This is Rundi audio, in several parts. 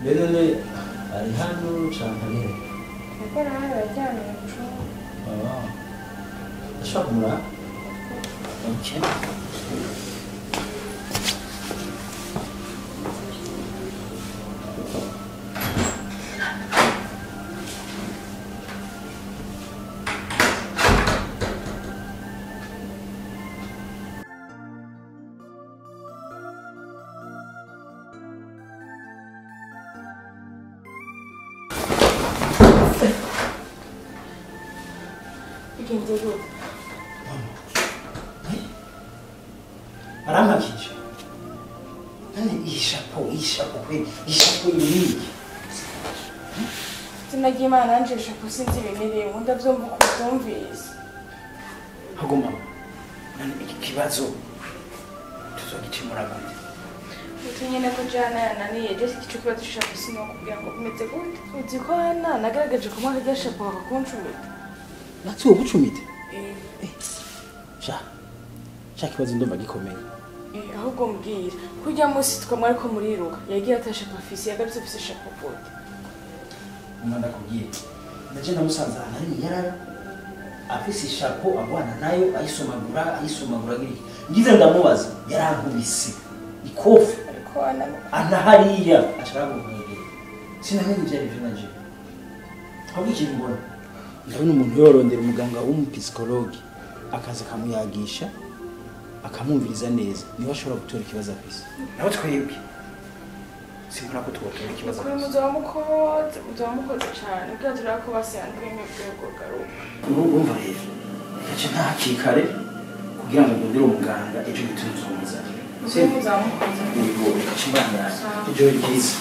내년에 한우 장판이. 이거랑 여자는 좀. 샵구나. 오케이. 개인적으로 바람만 기죠. 아니 이 샤포 이름이 Tunagiye nanje shaka sinzi ibintu mu ndavyumva ko byumvise. 하고만 나는 iki kibazo tuzogikemura gute? Tunyene ko jana naniye je iki kibazo shaka sino kugira ngo umeze gute. Uzi ko hana nagaragaje ko mwaka gashapa bakunshumita. natwe ugucumite sha kibazo ndumva gikomeye ahubwo mbwira kujya munsi twamwe ariko muriruka yagiye atasha pafisi yagarutse afise shaka pote umwana kubwiye ndaje namusanze ari yarara afise ishapo abana nayo ayisomagura giri ngize ndamubaza yarankubise ikofi ariko ana hariya ashaka kuvuga sinamenye byari byo nanje ahubwo ikintu mbona ndabona umuntu yorondera umuganga w'umupsikologi akaza kamuyagisha akamumviriza neza niba ashobora gutora ikibazo afise nawe twebwe simbona ko tubatora ikibazo kuri muzomukoze cyane kugira turako ko basanzwe n'ubwego garuka urumva rero yaje nta kikare kugira ngo ndondere umuganga ejo bitunzumuza muzomukoze ubwo kachimana ejo ryiza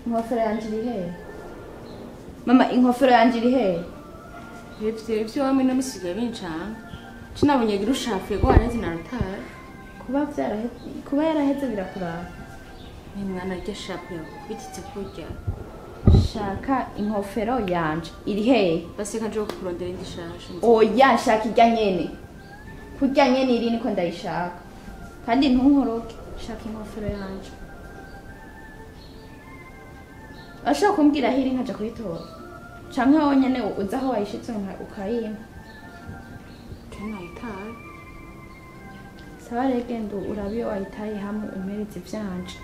inkofero yanjye iri hehe mama inkofero yanjye iri hehe ivyo wamwe namusigaye bincanga cinabonye gira ushafuye ko wareze na rutare kuba yaraheze birakurara ni mwana rya shapu yakubititse kurya shaka inkofero yanje iri hehe baseka nje kurondera indi shasha oya shaka irya nyene kurya nyene iri niko ndayishaka kandi ntunkoroke shaka inkofero yanje ashaka kumbwira hiri nkaja kuyitora canke wowe nyene uza aho wayishitse ukayimpa nayitaye sawa regendo urabiyo wayitaye hamwe umpereze ivyanje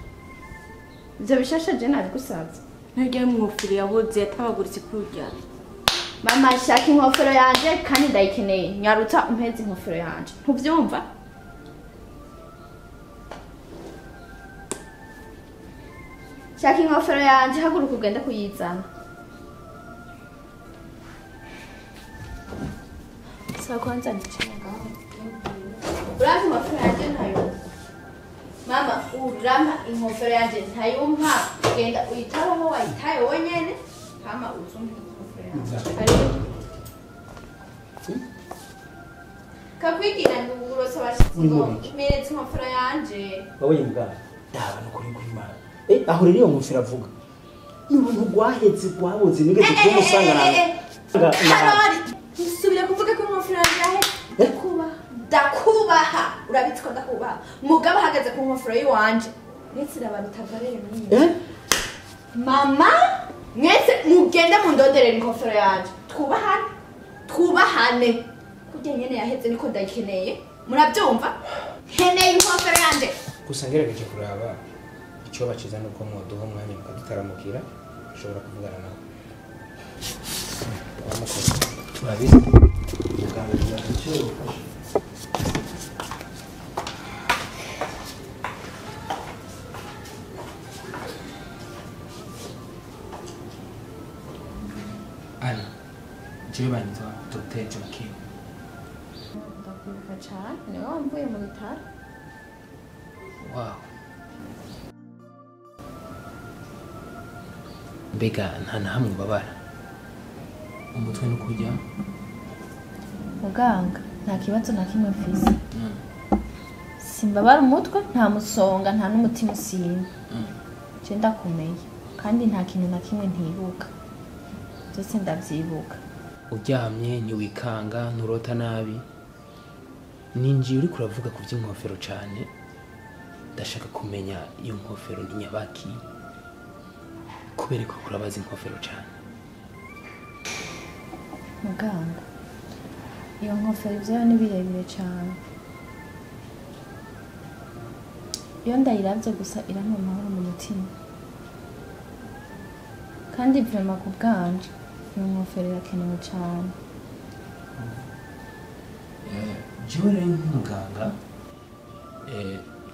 ivyo bishasha je nabigusavye ntarya mwofiri yaboze yatabaguritse kurya mama shaka inkofero yanje kandi ndayikeneye nyarutsa umpereze inkofero yanje ntuvyumva shaka inkofero yanje haguruka ugende kuyizana saa kwanza nicaye ngaho urazi inkofero yanje ntayo mama urama inkofero yanje ntayumpa genda uyitaho aho wayitaye wenyene hama uzumva inkofero yanje kakwigira ngo urose abashitsi ngo meretse inkofero yanje wabonye muganga ndaba no kuri kwimana aho rero iyo nkofero avuga ni ubuntu rwahetse rwaboze nigeze kumusanga Karori nsubire kuvuga ko inkofero yanje ndakubaha urabitsiko ndakubaha mugabo ahagaze ku nkofero yiwanje mwese abantu tavarere mwiye mama mwese mugende mundonderera inkofero yanje twubahane kurya nyene yaheze niko ndayikeneye murabyumva nkeneye inkofero yanje gusa ngerageje kuraba icyo baciza nuko mwoduha umwanya mukadutaramukira ushobora kuvugana nawe turabizi ndakwibuka cyane niwe wamvuye mu bitaro. Wow. Mbega nta na hamwe ubabara umutwe no kujya muganga nta kibazo na kimwe mfise. Simbabara umutwe nta musonga nta n'umutima usimba. Je ndakomeye kandi nta kintu na kimwe ntibuka. Byose ndavyibuka. uryamye ntiwikanga nturota nabi ninjiye uri kuravuga ku by'inkofero cyane ndashaka kumenya iyo nkofero ni nyabaki kubera ko kurabaza inkofero cyane. Muganga iyo nkofero ivyo ni birebire cyane. Iyo ndayiravye gusa irampa amahoro mu mutima kandi vrema ku bwanje iyo nkofero irakenewe cyane. Jewe rero nk'umuganga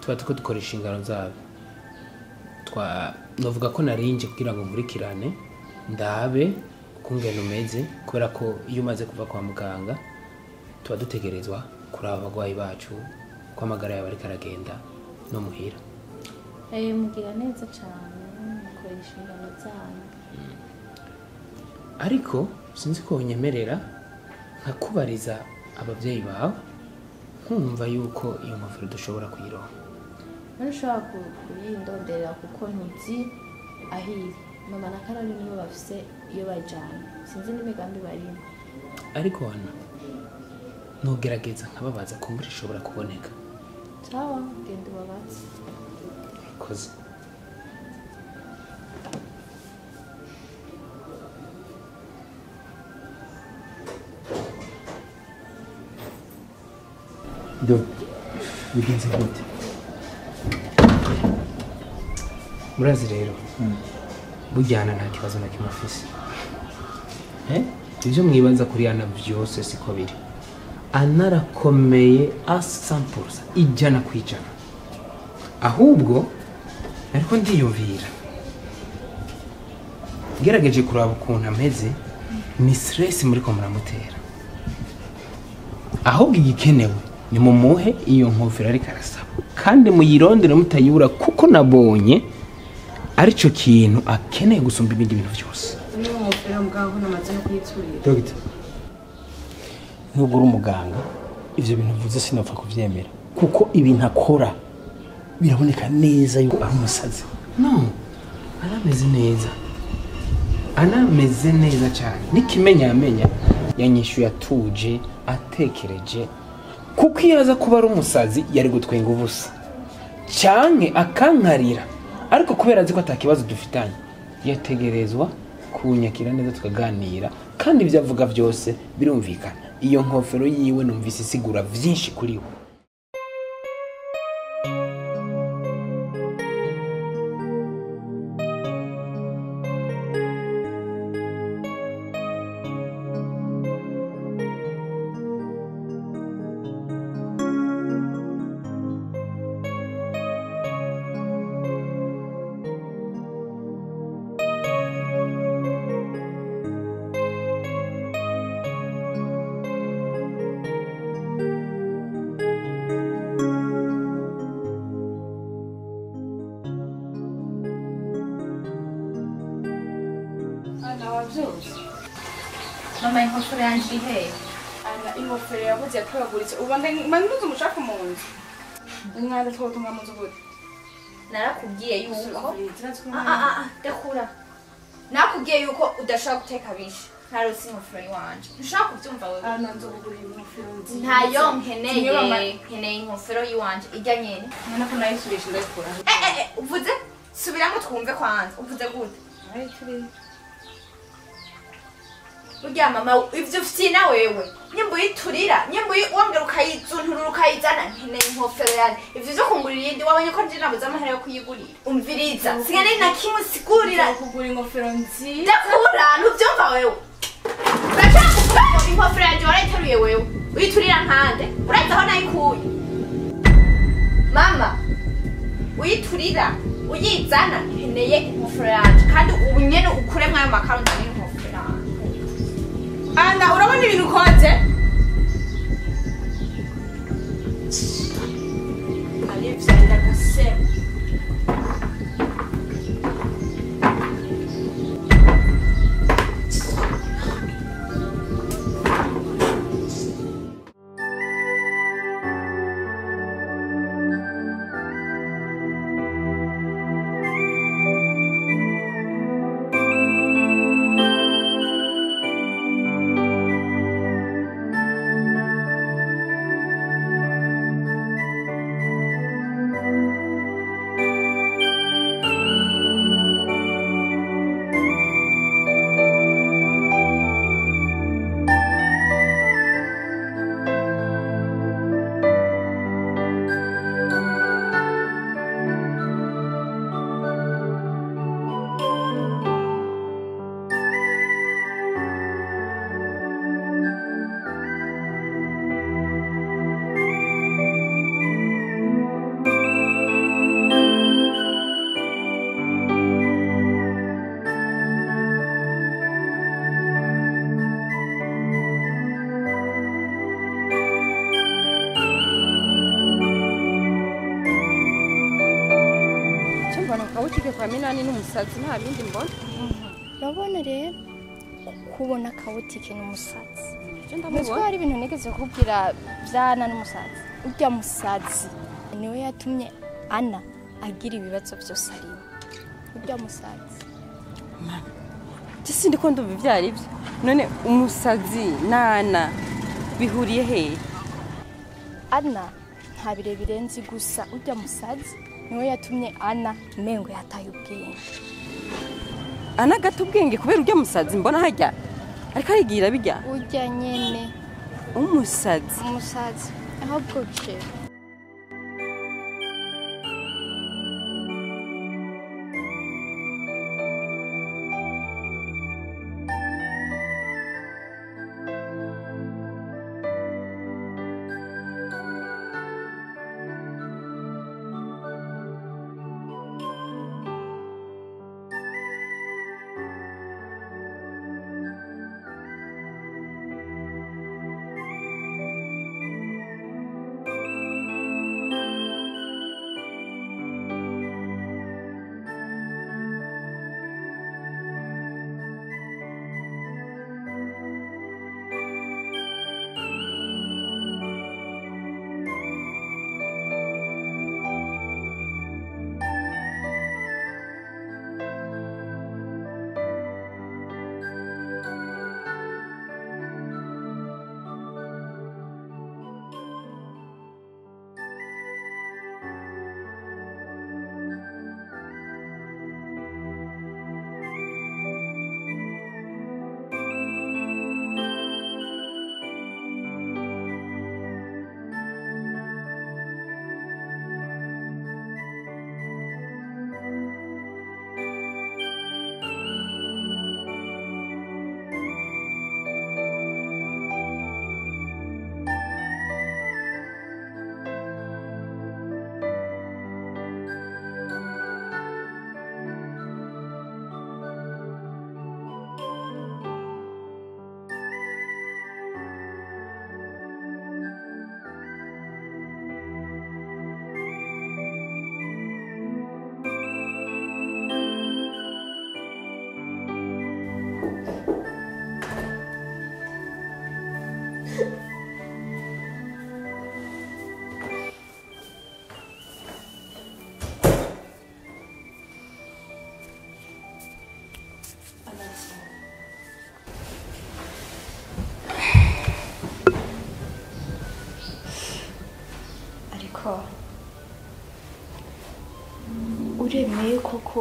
tuba tuko dukoresha ingano zabo novuga ko narinje kugira ngo nkurikirane ndabe ukungene umeze kubera ko iyo umaze kuva kwa muganga tuba dutegerezwa kuraba abagwayi bacu ko amagara yabo ariko aragenda no muhira. Mugira neza cyane mukoresha ingano zanyu. Ariko sinzi ko unyemerera nkakubariza abavyeyi bawe nkumva yuko iyo nkofero dushobora kuyironka. Ntushobora kuyindondera kuko ntuzi ahiri. Mama na Karoli nibo bafise iyo bajana. Sinzi n'imigambi barimo. Ariko hano nogerageza nkababaza kumbura ishobora kuboneka. Sawa, genda ubabaze. Koze. Do bigenze gute? Murazi rero bujyana nta kibazo na kimwe afise. Ibyo mwibanza kuri ana byose siko biri. Anarakomeye a 100% ijana kwijana. Ahubwo ariko ndiyumvira gerageje kuraba ukuntu ameze ni stress muri ko muramutera. Ahubwo igikenewe ni mumuhe iyo nkofero ari karasaba kandi muyirondere mutayibura kuko nabonye arico kintu akeneye gusumba ibindi bintu byose. Niyo nkofero muganga namaze no kuyiturira. Dogita, nubwo uri umuganga ivyo bintu vuze sinopfa kuvyemera kuko ibintu akora biraboneka neza yuko ari umusazi. No, anameze neza cyane nikimenya amenya yanyishuye atuje atekereje kuko yaza kuba ari umusazi yari gutwenga ubusa cyanke akankarira ariko kubera azi ko atakibazo dufitanye yategerezwa kunyakira neza tukaganira kandi ibyo avuga byose birumvikana. Iyo nkofero yiwe numvise isigura byinshi kuri we. Mama inkofero yanje ihe. Ana inkofero yabuze yatoraguritse. Ubanda manduze umushaka mu nzu. Umwana twotunga mu nzu gute? Narakubwiye yuko dekura. Nakubwiye yuko udashaka guteka bishi. Ntarose inkofero yiwanje. Ntushaka kubyumva wewe. Ana nzogura inkofero nziza. Ntayo nkeneye inkofero yiwanje ijya nyene. Mwana ko nayisurisha ndayikura. Uvuze subiramo twumve kwanza. Uvuze gute? Ari turi. Urya mama ivyo ufite wewe nyimbo yiturira nyimbo wongera ukayizunturura ukayizana nkeneye inkofero yane ivyo zo kungurira yindi wabonye ko nje nabuze amahera yo kuyigurira umviriza sigane na kimwe sigurira kugura inkofero nziza dakura nuvyumva wewe urashaka inkofero yanje warayiteruye wewe uyiturira nkande uraza aho nayikuye mama uyiturira uyizana nkeneye inkofero yanje kandi ubu nyene ukure mwayo makaro ndani inkofero Ana urabona ibintu ukoze? kaminani n'umusazi nta bindi mbona. urabona rero kubona kawutike n'umusazi Je Nuziko ndamubona. hari ibintu nigeze kubwira vyana n'umusazi. Urya musazi niwe yatumye Ana agira ibibazo byose arimo. Urya musazi. Je sindi ko ndumva ivyari byo. None umusazi nana bihuriye he? Ana nta birebire nzi gusa urya musazi niwe yatumye Ana mengo yataye ubwenge. Ana gato ubwenge kubera urya musazi mbona hajya. Ariko arigira bijya. Urya nyene Umusazi. umusazi ahubwo je ariko uremeye koko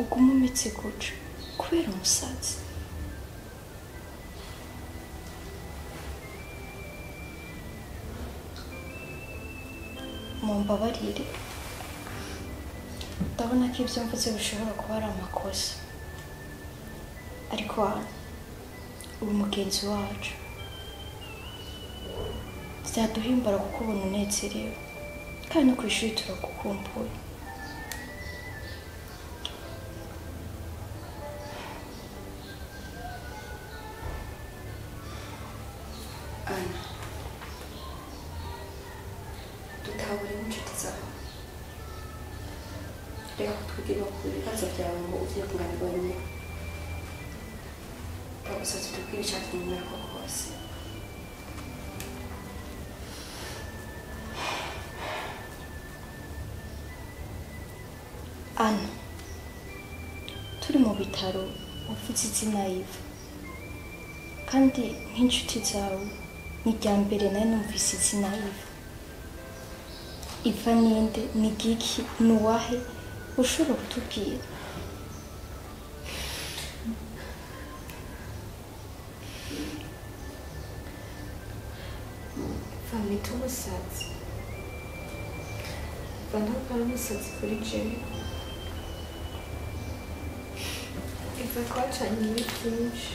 uguma umetse guca kubera umusazi mumbabarire ndabona ko ibyo mvuze bishobora kuba ari amakosa ariko uri mugenzi wacu byaduhimbara kuko ubona unezerewe kandi no ku ishuri turagukumbuye Ana dutahure n'inshuti zawe reka kutwigira ku bibazo byawe ngo ugiye kunganirwa nyine ndagusabye tubwire icyatumye umera ko kose Ana turi mu bitaro uvuze izina Iva kandi nk'inshuti zawe ni irya mbere nari numvise izina Iva Iva ninde ni giki ni uwahe ushobora kutubwira Famita umusazi ntabwo ari umusazi kuri jewe Iva twacanye muri byinshi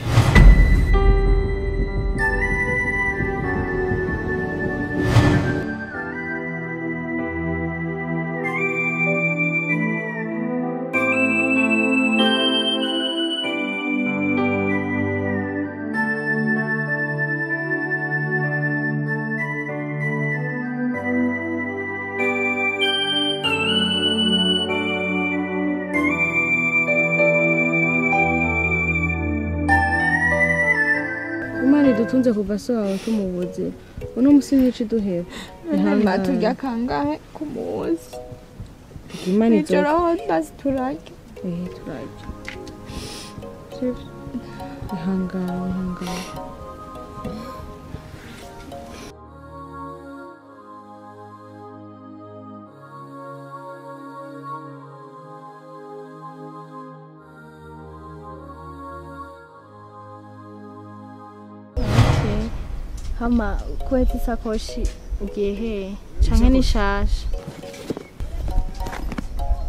twadutunze kuva so wawe tumubuze uno musi mwici duhera Hamba turya kangahe ku munsi. Imana izo Ijoro aho basi turarya. turarya ihangane Hama kwete isakoshi ugiye he? Canke ni shasha?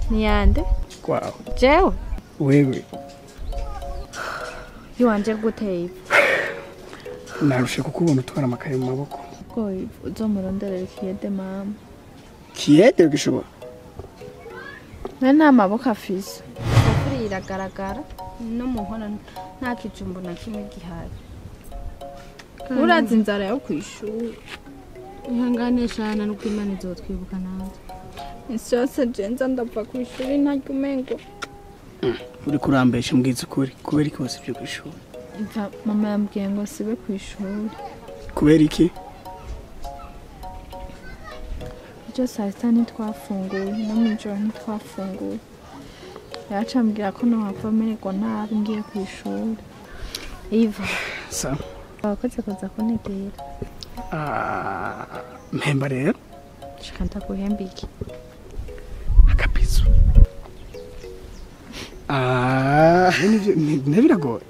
Ni yande? Wow. Jewe? Wewe. Yiwanje guteye. Narushe kukubona utwara amakaye mu maboko. Ko uzomuronderera ikiyede mama. Kiyede gishobora. Nta maboko afise. Safuri iragaragara no mu nkona nta kijumbu na kimwe gihari. Urazi inzara yo kwishura. ihangane shana nuko Imana izotwibuka nawe Insose jenza ndapfa kwishura ntaryo umengo. Uri kurambesha mbwiza ukuri kubera iki wose byo kwishura. Mama yambwiye ngo sibe kwishura. Kubera iki? Icyo saa sita ntitwafunguye no mw'ijoro ntitwafunguye. Yacambwira ko nohava mererwa nabi ngiye kwishura. Iva. Sa. Wakoze kuza kuntegera. Mpemba rero. Shika ndaguhemba iki? Akapizo. Nibiragoye.